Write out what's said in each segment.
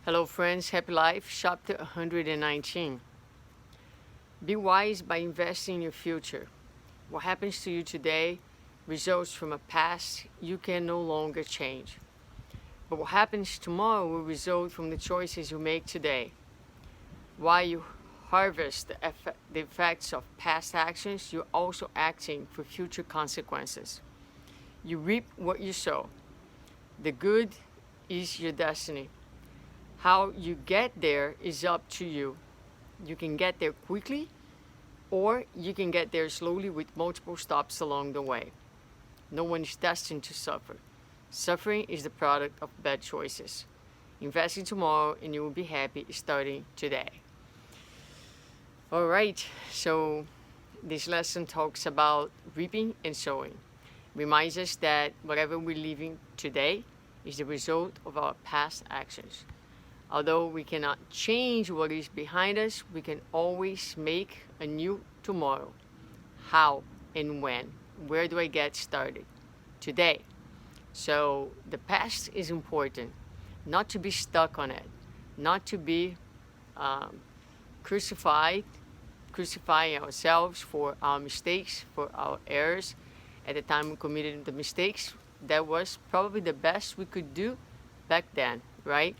Hello friends, Happy Life, chapter 119. Be wise by investing in your future. What happens to you today results from a past you can no longer change. But what happens tomorrow will result from the choices you make today. While you harvest the effects of past actions, you're also acting for future consequences. You reap what you sow. The good is your destiny. How you get there is up to you. You can get there quickly, or you can get there slowly with multiple stops along the way. No one is destined to suffer. Suffering is the product of bad choices. Invest in tomorrow and you will be happy starting today. All right, so this lesson talks about reaping and sowing. Reminds us that whatever we're living today is the result of our past actions. Although we cannot change what is behind us, we can always make a new tomorrow. How and when? Where do I get started? Today. So the past is important, not to be stuck on it, not to be um, crucifying ourselves for our mistakes, for our errors. At the time we committed the mistakes, that was probably the best we could do back then, right?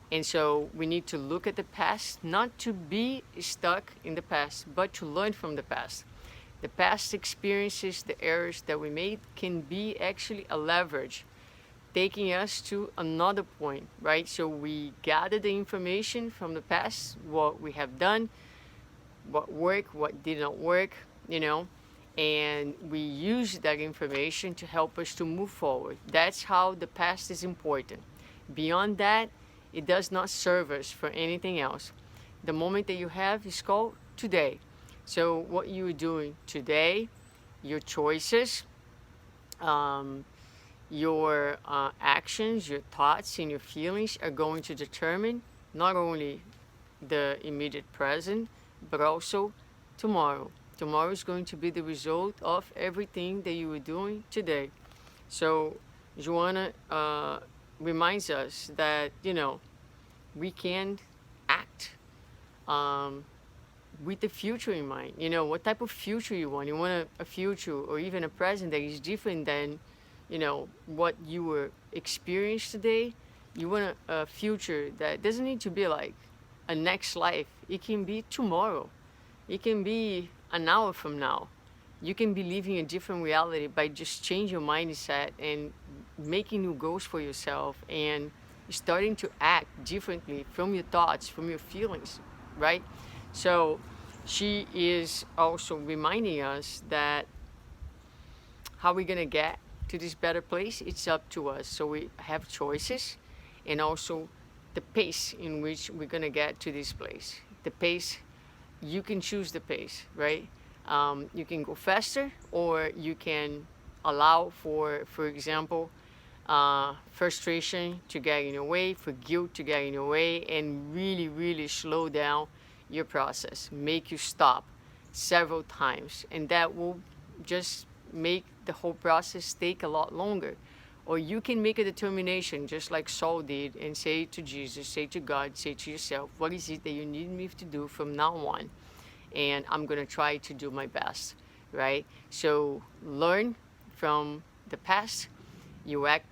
And so we need to look at the past, not to be stuck in the past, but to learn from the past. The past experiences, the errors that we made, can be actually a leverage, taking us to another point, right? So we gather the information from the past, what we have done, what worked, what did not work, and we use that information to help us to move forward. That's how the past is important. Beyond that, it does not serve us for anything else. The moment that you have is called today. So what you're doing today, your choices, your actions, your thoughts, and your feelings are going to determine not only the immediate present, but also tomorrow. Tomorrow is going to be the result of everything that you were doing today. So Joanna reminds us that, we can act with the future in mind. What type of future you want. You want a future or even a present that is different than, what you were experienced today. You want a future that doesn't need to be like a next life. It can be tomorrow. It can be an hour from now. You can be living a different reality by just changing your mindset and making new goals for yourself and starting to act differently from your thoughts, from your feelings, right? So she is also reminding us that how we're going to get to this better place, it's up to us. So we have choices, and also the pace in which we're going to get to this place. The pace, you can choose the pace, right? You can go faster, or you can allow for example, frustration to get in your way, for guilt to get in your way, and really, really slow down your process. Make you stop several times, and that will just make the whole process take a lot longer. Or you can make a determination, just like Saul did, and say to Jesus, say to God, say to yourself, what is it that you need me to do from now on? And I'm going to try to do my best, right? So learn from the past. You act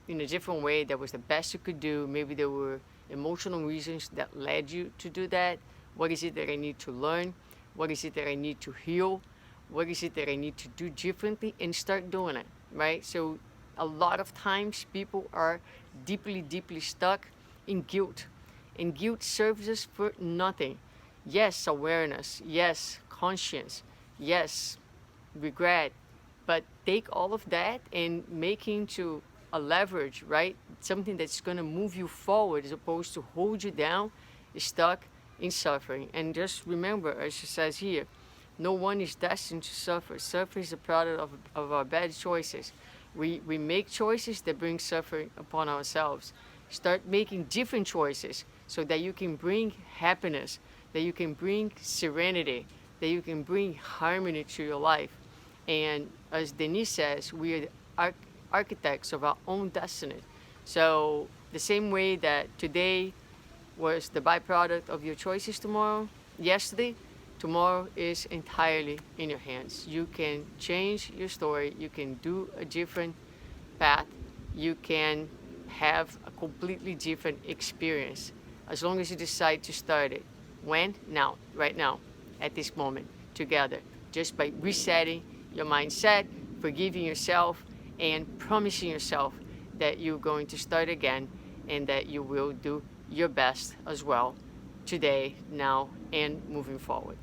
in a different way that was the best you could do. Maybe there were emotional reasons that led you to do that. What is it that I need to learn? What is it that I need to heal? What is it that I need to do differently? And start doing it, right? So a lot of times people are deeply, deeply stuck in guilt. And guilt serves us for nothing. Yes, awareness. Yes, conscience. Yes, regret. But take all of that and make into a leverage, right? Something that's going to move you forward as opposed to hold you down, stuck in suffering. And just remember, as she says here, no one is destined to suffer. Suffering is a product of our bad choices. We make choices that bring suffering upon ourselves. Start making different choices so that you can bring happiness, that you can bring serenity, that you can bring harmony to your life. And as Denise says, we are the architects of our own destiny. So the same way that today was the byproduct of your choices yesterday. Tomorrow is entirely in your hands. You can change your story. You can do a different path. You can have a completely different experience as long as you decide to start it. When? Now, right now, at this moment, together, just by resetting your mindset, forgiving yourself, and promising yourself that you're going to start again and that you will do your best as well today, now, and moving forward.